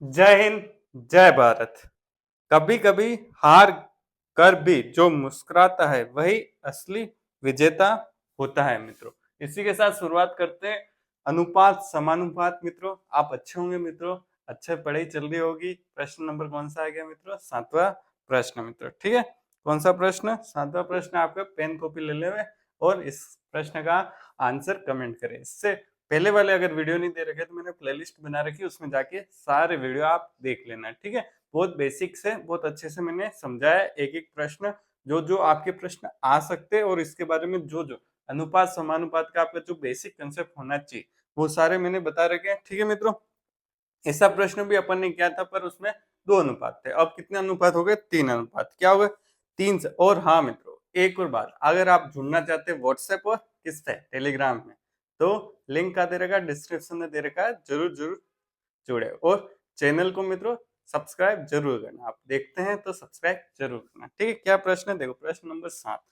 जय हिंद, जय भारत। कभी कभी हार कर भी जो मुस्कुराता है वही असली विजेता होता है मित्रों। इसी के साथ शुरुआत करते हैं। अनुपात समानुपात मित्रों, आप अच्छे होंगे मित्रों, अच्छे पढ़ाई चल रही होगी। प्रश्न नंबर कौन सा आ गया मित्रों? 7वां प्रश्न मित्रों। ठीक है, कौन सा प्रश्न? 7वां प्रश्न। आपका पेन कॉपी ले लेवे और इस प्रश्न का आंसर कमेंट करें। इससे पहले वाले अगर वीडियो नहीं दे रखे तो मैंने प्लेलिस्ट बना रखी है, उसमें जाके सारे वीडियो आप देख लेना। ठीक है, बहुत बेसिक से बहुत अच्छे से मैंने समझाया एक एक प्रश्न, जो जो आपके प्रश्न आ सकते हैं और इसके बारे में जो जो अनुपात समानुपात का आपका जो बेसिक कंसेप्ट होना चाहिए वो सारे मैंने बता रखे हैं। ठीक है मित्रों, ऐसा प्रश्न भी अपन ने किया था पर उसमें 2 अनुपात थे। अब कितने अनुपात हो गए? 3 अनुपात। क्या हो गए? 3 से। और हाँ मित्रों, एक और बात, अगर आप जुड़ना चाहते हैं व्हाट्सएप और किससे, टेलीग्राम में, तो लिंक का दे रखा है, डिस्क्रिप्शन में दे रखा है, जरूर जरूर जुड़े। और चैनल को मित्रों सब्सक्राइब जरूर करना, आप देखते हैं तो सब्सक्राइब जरूर करना। ठीक है, क्या प्रश्न है देखो, प्रश्न नंबर 7।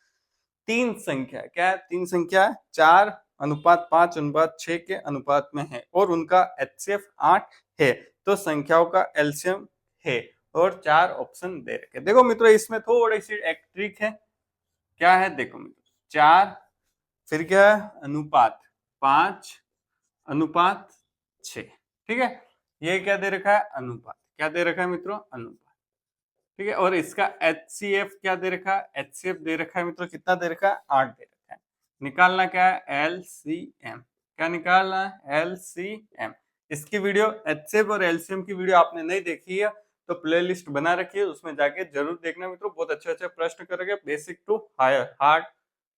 तीन संख्या, क्या है? तीन संख्या 4:5:6 के अनुपात में है और उनका एचसीएफ 8 है, तो संख्याओं का एलसीएम है। और 4 ऑप्शन दे रखे। देखो मित्रों, इसमें थोड़ी सी एक ट्रिक है। क्या है? देखो मित्रों, 4, फिर क्या है? अनुपात 5:6। ठीक है, ये क्या दे रखा है? अनुपात। क्या दे रखा है मित्रों? अनुपात। ठीक है, और इसका एचसीएफ क्या दे रखा है? एचसीएफ दे रखा है मित्रों, कितना दे रखा है? 8 दे रखा है। निकालना क्या है? एलसीएम। क्या निकालना है? एलसीएम। इसकी वीडियो, एचसीएफ और एलसीएम की वीडियो आपने नहीं देखी है तो प्लेलिस्ट बना रखी है, उसमें जाके जरूर देखना मित्रों। बहुत अच्छे अच्छे प्रश्न करेंगे, basic to higher hard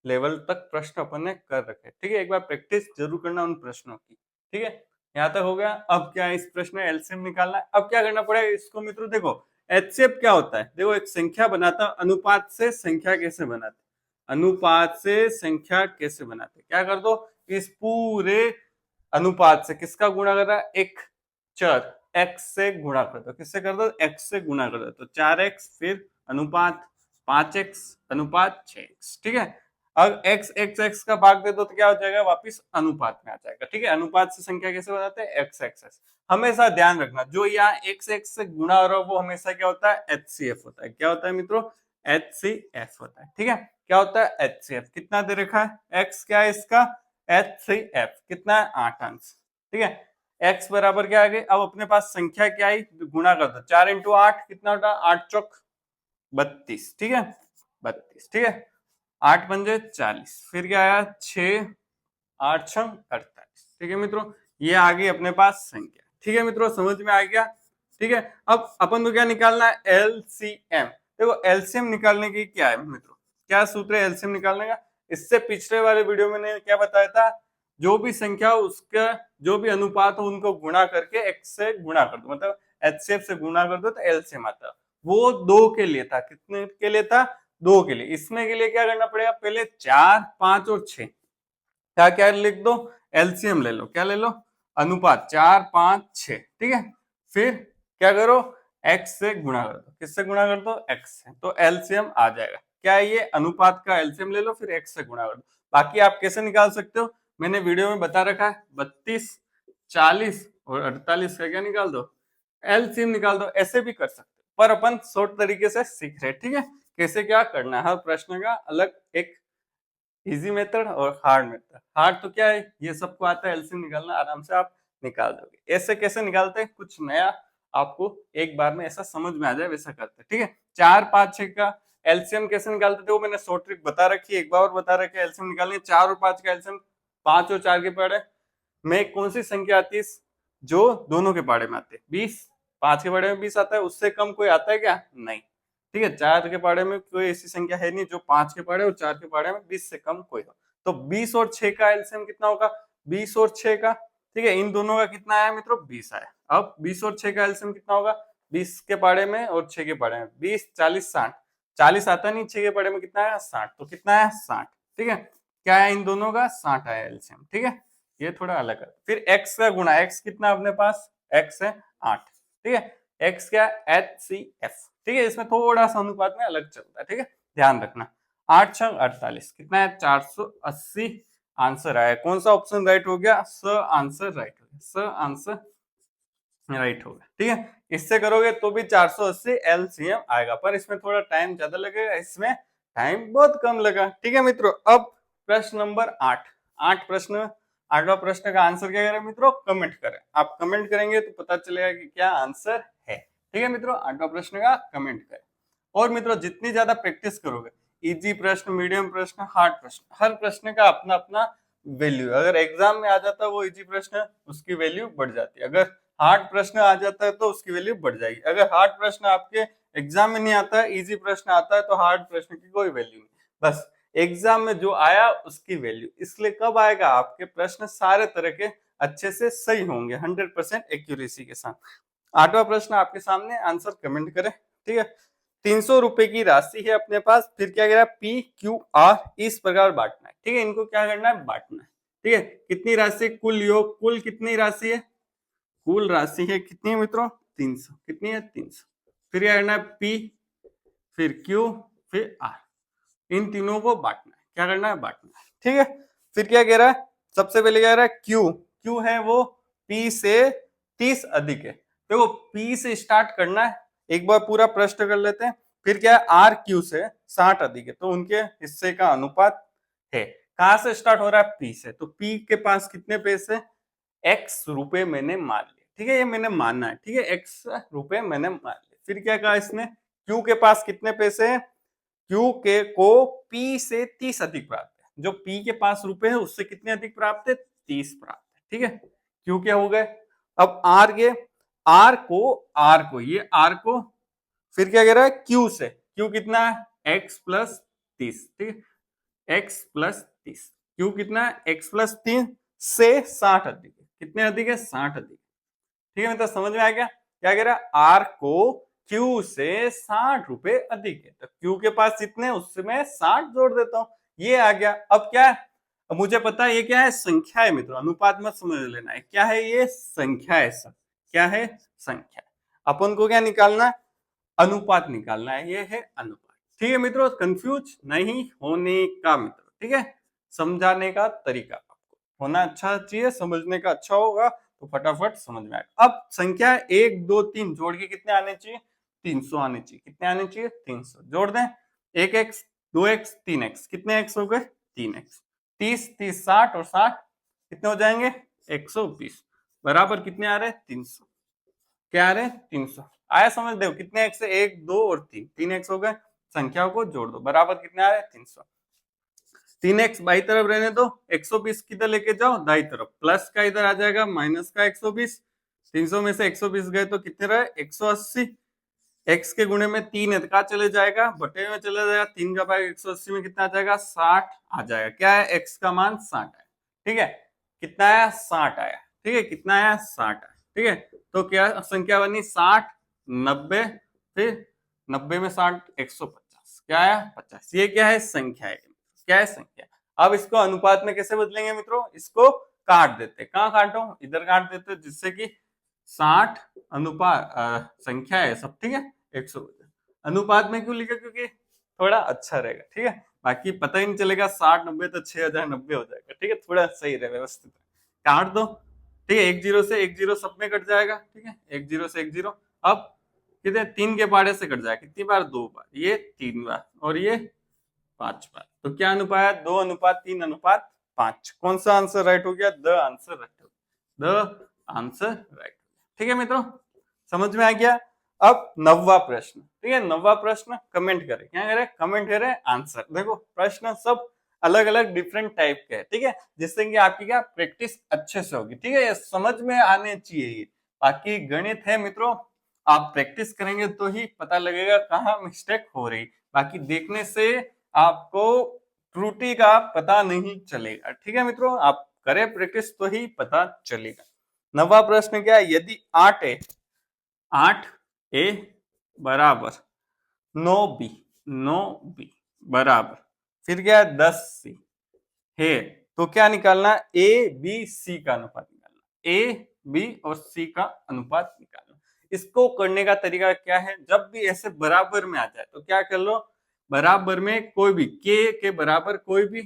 level तक प्रश्न अपन ने कर रखे। ठीक है, एक बार प्रैक्टिस जरूर करना उन प्रश्नों की। ठीक है, यहाँ तक हो गया। अब क्या है? इस प्रश्न में एलसीएम निकालना है। अब क्या करना पड़ेगा इसको मित्रों? देखो, एचसीएफ क्या होता है? देखो, एक संख्या बनाता, अनुपात से संख्या कैसे बनाते, अनुपात से संख्या कैसे बनाते, क्या कर दो, इस पूरे अनुपात से किसका गुणा कर रहा है? एक चर x से गुणा कर दो। किससे कर दो? x से गुणा कर दो। तो 4x, फिर अनुपात 5x, अनुपात 6x। ठीक है, अब x x x का भाग दे दो तो क्या हो जाएगा? वापिस अनुपात में आ जाएगा। ठीक है, अनुपात से संख्या कैसे बनाते हैं? x x x। हमेशा ध्यान रखना, जो यहाँ x x से गुणा हो रहा है वो हमेशा क्या होता है? HCF होता है। क्या होता है मित्रों? HCF होता है। ठीक है, क्या होता है? HCF। कितना दे रखा है? x क्या है इसका? HCF कितना है? 8 अंश। ठीक है, x बराबर क्या आ गई? अब अपने पास संख्या क्या आई? गुणा कर दो। 4 इंटू 8 कितना होता है? 8 चौक 32। ठीक है, 32। ठीक है, 8 पंजे 40, फिर क्या आया? 6, 8 छंग 48। ठीक है मित्रों, ये आ गई अपने पास संख्या। ठीक है मित्रों, समझ में आ गया? ठीक है, अब अपन को क्या निकालना है? एलसीएम। देखो, एलसीएम निकालने की क्या है मित्रों, क्या सूत्र है एलसीएम निकालने का? इससे पिछले वाले वीडियो में मैंने क्या बताया था? जो भी संख्या उसका जो भी अनुपात हो उनको गुणा करके एक्स से गुणा कर दो, मतलब एचसीएफ से गुणा कर दो तो एलसीएम आता है। वो 2 के लिए था। कितने के लिए था? 2 के लिए। इसमें के लिए क्या करना पड़ेगा? पहले 4, 5 और 6 क्या क्या लिख दो, एलसीएम ले लो। क्या ले लो? अनुपात 4, 5, 6। ठीक है, फिर क्या करो? एक्स से गुणा कर दो। किससे गुणा कर दो? एक्स से। तो एलसीएम आ जाएगा। क्या है ये? अनुपात का एलसीएम ले लो, फिर एक्स से गुणा कर दो। बाकी आप कैसे निकाल सकते हो? मैंने वीडियो में बता रखा है। 32, 40 और 48 का क्या निकाल दो? एलसीएम निकाल दो। ऐसे भी कर सकते हो, पर अपन शॉर्ट तरीके से सीख रहे। ठीक है, कैसे क्या करना है, हर प्रश्न का अलग एक इजी मेथड और हार्ड मेथड। हार्ड तो क्या है, ये सबको आता है, एलसीएम निकालना आराम से आप निकाल दोगे। ऐसे कैसे निकालते हैं? कुछ नया आपको एक बार में ऐसा समझ में आ जाए वैसा करते हैं। ठीक है, 4, 5, 6 का एलसीएम कैसे निकालते थे वो मैंने शॉर्ट ट्रिक बता रखी है, एक बार और बता रखी है। एलसीएम निकालने 4 और 5 का एलसीएम, 5 और 4 के पड़े में कौन सी संख्या आती है जो दोनों के पाड़े में आते हैं? 20। 5 के पाड़े में 20 आता है, उससे कम कोई आता है क्या? नहीं। ठीक है, 4 के पाड़े में कोई ऐसी संख्या है नहीं जो 5 के पाड़े और 4 के पाड़े में 20 से कम कोई हो। तो 20 और 6 का एलसीएम कितना होगा? 20 और 6 का, ठीक है, इन दोनों का कितना आया मित्रों? 20 आया। अब 20 और 6 का एलसीएम कितना होगा? 20 के पाड़े में और 6 के पाड़े में 20, 40, 60। 40 आता नहीं, 6 के पाड़े में कितना आया? 60। तो कितना आया? 60। ठीक है, क्या है इन दोनों का? 60 आया एलसीएम। ठीक है, ये थोड़ा अलग है। फिर x का गुणा, x कितना अपने पास? x है 8। ठीक है, x क्या? HCF। ठीक है, इसमें थोड़ा सा अनुपात में अलग चलता है। ठीक है, ध्यान रखना। 8 छंग 48 कितना है? 480 आंसर आया। कौन सा ऑप्शन राइट हो गया? स आंसर राइट हो गया। स आंसर राइट होगा। ठीक है, इससे करोगे तो भी 480 एलसीएम आएगा, पर इसमें थोड़ा टाइम ज्यादा लगेगा, इसमें टाइम बहुत कम लगा। ठीक है मित्रों, अब प्रश्न नंबर 8। 8वां प्रश्न का आंसर क्या करें मित्रों? कमेंट करें। आप कमेंट करेंगे तो पता चलेगा कि क्या आंसर है। ठीक है मित्रों, 8वां प्रश्न का कमेंट करें। और मित्रों जितनी ज्यादा प्रैक्टिस करोगे, इजी प्रश्न, मीडियम प्रश्न, हार्ड प्रश्न, हर प्रश्न का अपना अपना वैल्यू। अगर एग्जाम में आ जाता है वो इजी प्रश्न, उसकी वैल्यू बढ़ जाती है। अगर हार्ड प्रश्न आ जाता है तो उसकी वैल्यू बढ़ जाएगी। अगर हार्ड प्रश्न आपके एग्जाम में नहीं आता है, इजी प्रश्न आता है, तो हार्ड प्रश्न की कोई वैल्यू नहीं, बस एग्जाम में जो आया उसकी वैल्यू। इसलिए कब आएगा? आपके प्रश्न सारे तरह के अच्छे से सही होंगे, 100% एक्यूरेसी के साथ। 8वां प्रश्न आपके सामने, आंसर कमेंट करें। ठीक है, 300 रुपए की राशि है अपने पास, फिर क्या कह पी क्यू आर इस प्रकार बांटना है। ठीक है, इनको क्या करना है? बांटना है। ठीक है, कितनी राशि? कुल योग, कुल कितनी राशि है? कुल राशि है कितनी है मित्रों? 300। कितनी है? 300। फिर क्या करना है? पी, फिर क्यू, फिर आर, इन तीनों को बांटना है। क्या करना है? बांटना है। ठीक है, फिर क्या कह रहा है? सबसे पहले कह रहा है क्यू, क्यू है वो पी से 30 अधिक है। देखो पी से स्टार्ट करना है, एक बार पूरा प्रश्न कर लेते हैं। फिर क्या है? आर क्यू से 60 अधिक है, तो उनके हिस्से का अनुपात है। कहां से स्टार्ट हो रहा है? पी से। तो पी के पास कितने पैसे? एक्स रुपए मैंने मान लिए। ठीक है, ये मैंने माना है। ठीक है, एक्स रुपए मैंने मान लिए। फिर क्या कहा इसने? क्यू के पास कितने पैसे हैं? क्यू के को पी से 30 अधिक प्राप्त है। जो पी के पास रुपए है उससे कितने अधिक प्राप्त है? 30 प्राप्त है। ठीक है, क्यू क्या हो गए? अब आर के, आर को ये आर को, फिर क्या कह रहा है? क्यू से, क्यू कितना है? X plus 30। ठीक है, एक्स प्लस 30। क्यू कितना है? एक्स प्लस 3 से 60 अधिक है। कितने अधिक है? 60 अधिक। ठीक है, मतलब समझ में आ गया? क्या कह रहा है? आर को क्यू से 60 रुपए अधिक है, तो क्यू के पास जितने उसमें 60 जोड़ देता हूं, ये आ गया। अब क्या है? अब मुझे पता है ये क्या है? संख्या है मित्रों, अनुपात मत समझ लेना है। क्या है ये? संख्या है सब। क्या है? संख्या। अपन को क्या निकालना है? अनुपात निकालना है, ये है अनुपात। ठीक है मित्रों, कंफ्यूज नहीं होने का मित्रों। ठीक है, समझाने का तरीका आपको होना अच्छा चाहिए, समझने का अच्छा होगा तो फटाफट समझ में आएगा। अब संख्या 1 2 3 जोड़ के कितने आने चाहिए? 300 आने चाहिए। कितने आने चाहिए? 300। जोड़ दें, 1x 2x 3x, कितने x हो गए? 3x। 30 30 60 और 60 कितने हो जाएंगे? 120। बराबर कितने आ रहे? 300। क्या आ रहे? 300। आया समझ? देखो कितने एक्स है? 1 2 और 3, 3 एक्स हो गए। संख्याओं को जोड़ दो, बराबर कितने आ रहे? 300। 3x बाई तरफ रहने दो, 120 किधर लेके जाओ? दाई तरफ। प्लस का इधर आ जाएगा, माइनस का 120। 300 में से 120 गए तो कितने रहे? 180। x के गुणे में 3 है तो कहा चले जाएगा? बटे में चले जाएगा। 3 का भाग 180 में कितना आ जाएगा? 60 आ जाएगा। क्या है? x का मान 60 है। ठीक है, कितना आया? 60 आया। ठीक है, कितना आया? 60 आया। ठीक है, तो क्या संख्या बनी? 60 90, फिर 90 में 60 150। क्या आया? 50। ये क्या है? संख्या है। क्या है? संख्या। अब इसको अनुपात में कैसे बदलेंगे मित्रों? इसको काट देते। कहाँ काटो? इधर काट देते, जिससे कि 60 अनुपात संख्या है सब। ठीक है, 100। अनुपात में क्यों लिखा? क्योंकि थोड़ा अच्छा रहेगा। ठीक है, बाकी पता ही नहीं चलेगा 60 90 तो 6090 हो जाएगा। ठीक है, थोड़ा सही रहे, व्यवस्थित। काट दो। ठीक है, 1 0 से 1 0 सब में कट जाएगा। ठीक है, 1 0 से 1 0। अब कितने? 3 के पाड़े से कट जाएगा। कितनी बार? 2 बार। ये 3 बार और ये 5 बार। तो क्या अनुपात? 2 अनुपात 3 अनुपात 5। कौन सा आंसर राइट हो गया? द आंसर राइट हो गया। The answer right. ठीक है मित्रों, समझ में आ गया? अब 9वां प्रश्न। ठीक है, 9वां प्रश्न कमेंट करें। क्या करें? कमेंट करें आंसर। देखो प्रश्न सब अलग अलग डिफरेंट टाइप के हैं। ठीक है, जिससे कि आपकी क्या प्रैक्टिस अच्छे से होगी। ठीक है, ये समझ में आने चाहिए ये। बाकी गणित है मित्रों, आप प्रैक्टिस करेंगे तो ही पता लगेगा कहाँ मिस्टेक हो रही। बाकी देखने से आपको त्रुटि का पता नहीं चलेगा। ठीक है मित्रों, आप करें प्रैक्टिस तो ही पता चलेगा। 9वां प्रश्न क्या है? यदि 8a बराबर 9b, 9b बराबर फिर क्या है? 10c है, तो क्या निकालना? a b c का अनुपात निकालना। a b और c का अनुपात निकालना। इसको करने का तरीका क्या है? जब भी ऐसे बराबर में आ जाए तो क्या कर लो? बराबर में कोई भी k के बराबर कोई भी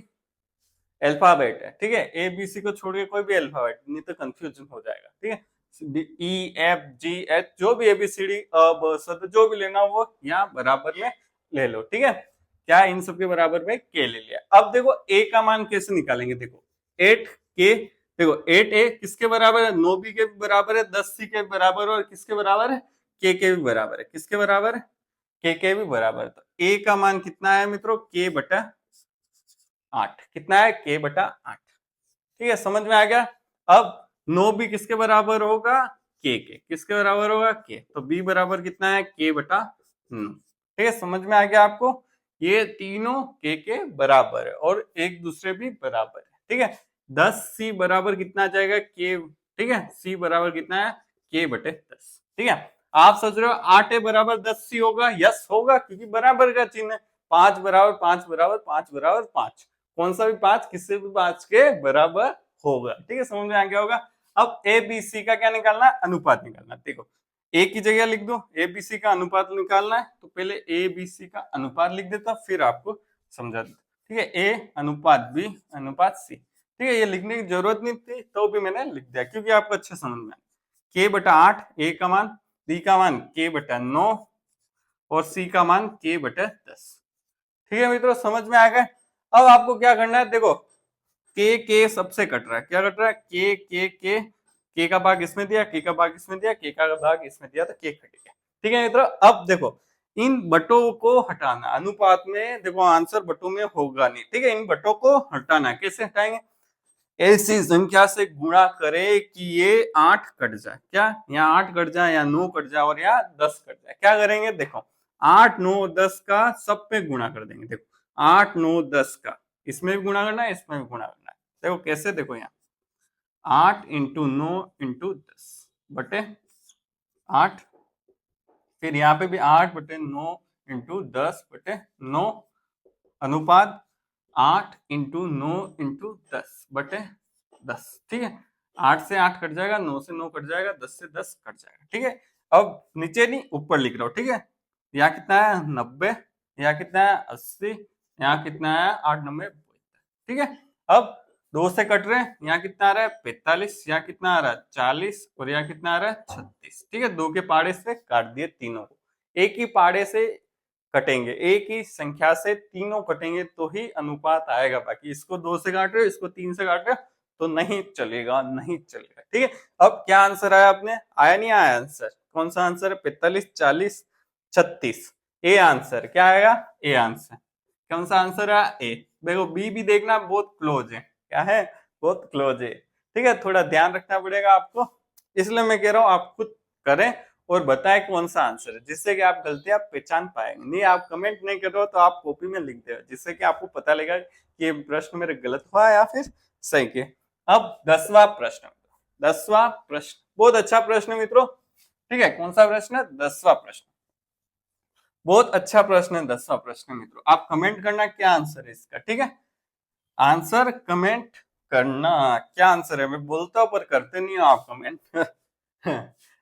अल्फाबेट है। ठीक है, ए बी सी को छोड़ के कोई भी अल्फाबेट, नहीं तो कंफ्यूजन हो जाएगा। ठीक है, ई एफ जी एच, जो भी एबीसीडी अब सद जो भी लेना वो यहाँ बराबर में ले लो। ठीक है, क्या इन सबके बराबर में के ले लिया। अब देखो ए का मान कैसे निकालेंगे, देखो 8 के, देखो 8 ए किसके बराबर है, 9 बी के भी बराबर है, 10 सी के बराबर है, और किसके बराबर है, के भी बराबर है। किसके बराबर है, के भी बराबर है। तो ए का मान कितना है मित्रों, के बटा 8। कितना है, के बटा 8। ठीक है, समझ में आ गया। अब 9 भी किसके बराबर होगा, के किसके बराबर होगा, के, तो बी बराबर कितना है, के बटा 9। ठीक है, समझ में आ गया आपको, ये तीनों के बराबर है और एक दूसरे भी बराबर है। ठीक है, 10 सी बराबर कितना आ जाएगा, के, ठीक है, सी बराबर कितना है, के बटे 10। ठीक है, आप सोच रहे हो 8 ए बराबर 10 सी होगा, यस होगा, क्योंकि बराबर का चिन्ह है। 5 बराबर 5 बराबर 5 बराबर 5, कौन सा भी 5 किसी भी 5 के बराबर होगा। ठीक है, समझ में आ गया होगा। अब ए बी सी का क्या निकालना है, अनुपात निकालना है। देखो ए की जगह लिख दो, ए बी सी का अनुपात निकालना है, तो पहले ए बी सी का अनुपात लिख देता, फिर आपको समझा देता। ठीक है, ए अनुपात बी अनुपात सी। ठीक है, ये लिखने की जरूरत नहीं थी, तो भी मैंने लिख दिया क्योंकि आपको अच्छे समझ में आया। के बटा 8 ए का मान, बी का मान के बटा 9 और सी का मान के बटा 10। ठीक है मित्रों, समझ में आ गए। अब आपको क्या करना है, देखो के सबसे कट रहा है, क्या कट रहा है, के का भाग इसमें दिया, के का भाग इसमें दिया, के का भाग इसमें दिया, तो के कट गया। ठीक है मित्रों, अब देखो इन बटों को हटाना, अनुपात में देखो आंसर बटों में होगा नहीं। ठीक है, इन बटों को हटाना, कैसे हटाएंगे, ऐसी संख्या से गुणा करे कि ये 8 कट जाए, क्या यहाँ 8 कट जाए या 9 कट जाए और यहाँ 10 कट जाए। क्या करेंगे, देखो 8 9 10 का सब पे गुणा कर देंगे। देखो 8 9 10 का इसमें भी गुणा करना है, इसमें भी गुणा करना है। देखो कैसे, देखो यहाँ 8 इंटू 9 इंटू 10 बटे 8, फिर यहाँ पे भी 8 बटे 9 इंटू 10 बटे 9 अनुपात 8 इंटू 9 इंटू 10 बटे 10। ठीक है, 8 से 8 कट जाएगा, 9 से 9 कट जाएगा, 10 से 10 कट जाएगा। ठीक है, अब नीचे नहीं ऊपर लिख रहा हूं। ठीक है, यहाँ कितना है 90, यहाँ कितना है 80, यहाँ कितना है 8 9 ठीक है, अब 2 से कट रहे हैं, यहाँ कितना आ रहा है 45, यहाँ कितना आ रहा है 40 और यहाँ कितना आ रहा है 36। ठीक है, 2 के पाड़े से काट दिए तीनों को, एक ही पाड़े से कटेंगे, एक ही संख्या से तीनों कटेंगे तो ही अनुपात आएगा। बाकी इसको 2 से काट रहे हो, इसको 3 से काट रहे हो तो नहीं चलेगा, नहीं चलेगा। ठीक है, अब क्या आंसर आया अपने, आया नहीं आया आंसर, कौन सा आंसर है, 45 40 36, ए आंसर क्या आएगा, ए आंसर, कौन सा आंसर है, ए। देखो बी भी देखना बहुत क्लोज है, क्या है, बहुत क्लोज है। ठीक है, थोड़ा ध्यान रखना पड़ेगा आपको, इसलिए मैं कह रहा हूँ आप खुद करें और बताएं कौन सा आंसर है, जिससे कि आप गलतियां पहचान पाएंगे। नहीं आप कमेंट नहीं कर रहे हो तो आप कॉपी में लिख दे, जिससे कि आपको पता लगेगा कि ये प्रश्न मेरे गलत हुआ या फिर सही के। अब 10वां प्रश्न, 10वां प्रश्न बहुत अच्छा प्रश्न मित्रों। ठीक है, कौन सा प्रश्न है, 10वां प्रश्न, बहुत अच्छा प्रश्न है 10वां प्रश्न मित्रों। आप कमेंट करना क्या आंसर है इसका। ठीक है, आंसर कमेंट करना, क्या आंसर है, मैं बोलता हूं पर करते नहीं हो आप कमेंट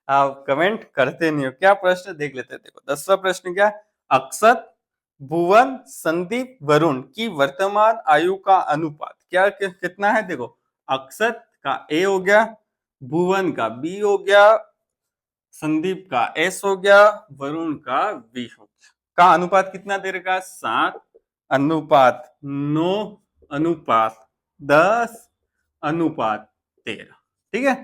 आप कमेंट करते नहीं हो। क्या प्रश्न देख लेते हैं, देखो 10वां प्रश्न क्या, अक्षत भुवन संदीप वरुण की वर्तमान आयु का अनुपात क्या कितना है। देखो अक्षत का ए हो गया, भुवन का बी हो गया, संदीप का एस हो गया, वरुण का वी हो गया, का अनुपात कितना दे रखा है, 7 अनुपात 9 अनुपात 10 अनुपात 13। ठीक है,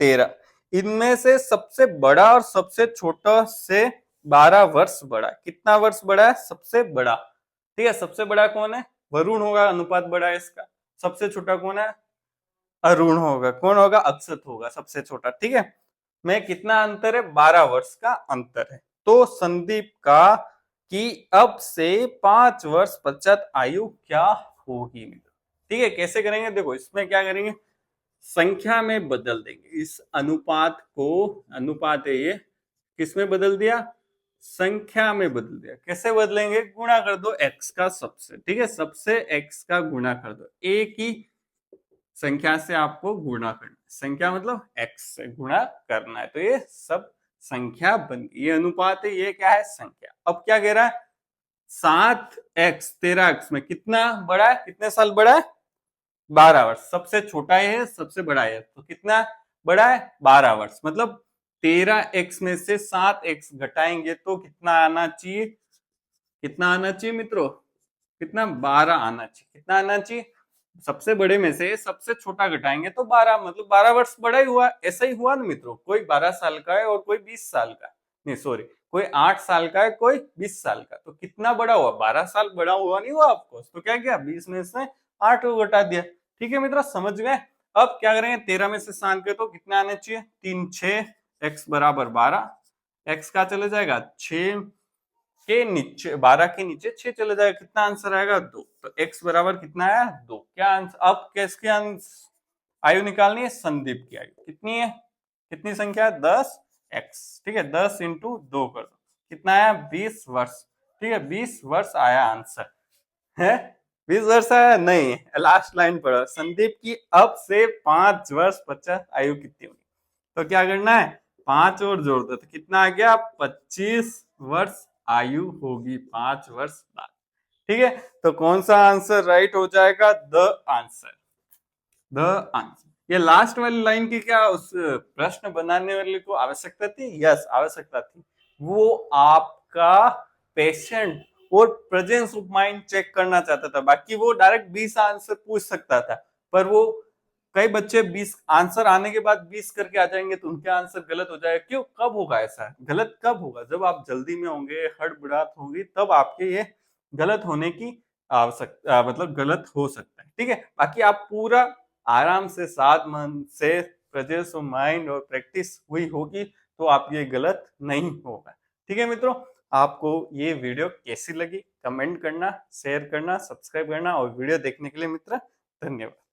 13, इनमें से सबसे बड़ा और सबसे छोटा से 12 वर्ष बड़ा, कितना वर्ष बड़ा है, सबसे बड़ा। ठीक है, सबसे बड़ा कौन है, वरुण होगा, अनुपात बड़ा है इसका। सबसे छोटा कौन है, अरुण होगा, कौन होगा, अक्षत होगा सबसे छोटा। ठीक है, में कितना अंतर है, 12 वर्ष का अंतर है। तो संदीप का कि अब से 5 वर्ष पश्चात आयु क्या होगी। ठीक है, कैसे करेंगे, देखो इसमें क्या करेंगे, संख्या में बदल देंगे इस अनुपात को, अनुपात है ये, किसमें बदल दिया, संख्या में बदल दिया। कैसे बदलेंगे, गुणा कर दो x का सबसे। ठीक है, सबसे x का गुणा कर दो, एक ही संख्या से आपको गुणा करना, संख्या मतलब x से गुणा करना है, तो ये सब संख्या बन गई, ये अनुपात है, ये क्या है, संख्या। अब क्या कह रहा है, 7x 13x में कितना बड़ा है, कितने साल बड़ा है, 12 वर्ष। सबसे छोटा है सबसे बड़ा है, तो कितना बड़ा है 12 वर्ष, मतलब 13x में से 7x घटाएंगे तो कितना आना चाहिए, कितना आना चाहिए मित्रों, कितना 12 आना चाहिए, कितना आना चाहिए, सबसे बड़े में से सबसे छोटा घटाएंगे तो 12, मतलब 12 वर्ष बड़ा ही हुआ, ऐसा ही हुआ ना मित्रों, कोई 12 साल का है और कोई 20 साल का, नहीं सॉरी, कोई 8 साल का है कोई 20 साल का, तो कितना बड़ा हुआ, 12 साल बड़ा हुआ नहीं हुआ आपको, तो क्या किया 20 में से 8 को घटा दिया। ठीक है मित्रों, समझ गए। अब क्या करेंगे, 13 में से 7 के तो कितना आने चाहिए, 3 6 x बराबर 12, x का चले जाएगा 6 के नीचे, 12 के नीचे 6 चले जाएगा, कितना आंसर आएगा 2, तो x बराबर कितना आया 2। क्या आंसर, अब किसकी आयु निकालनी है, संदीप की आयु कितनी है, कितनी संख्या है 10x, ठीक है 10 इंटू 2 कर दो, कितना आया 20 वर्ष, ठीक है 20 वर्ष आया आंसर है, 20 वर्ष आया नहीं, लास्ट लाइन पढ़ो, संदीप की अब से 5 वर्ष 50 आयु कितनी होगी, तो क्या करना है 5 और जोड़ दो, तो कितना आ गया 25 वर्ष आयु होगी 5 वर्ष बाद। ठीक है, तो कौन सा आंसर राइट हो जाएगा, द आंसर, द आंसर। ये लास्ट वाली लाइन की क्या उस प्रश्न बनाने वाले को आवश्यकता थी, यस आवश्यकता थी, वो आपका पेशेंट और प्रेजेंस ऑफ माइंड चेक करना चाहता था, बाकी वो डायरेक्ट 20 आंसर पूछ सकता था, पर वो कई बच्चे 20 आंसर आने के बाद 20 करके आ जाएंगे तो उनके आंसर गलत हो जाएगा, क्यों, कब होगा ऐसा, गलत कब होगा, जब आप जल्दी में होंगे, हड़बड़ाहट होगी, तब आपके ये गलत होने की आवश्यकता, मतलब गलत हो सकता है। ठीक है, बाकी आप पूरा आराम से साध मन से प्रेजेंस ऑफ माइंड और प्रैक्टिस हुई होगी तो आप ये गलत नहीं होगा। ठीक है मित्रों, आपको ये वीडियो कैसी लगी कमेंट करना, शेयर करना, सब्सक्राइब करना, और वीडियो देखने के लिए मित्र धन्यवाद।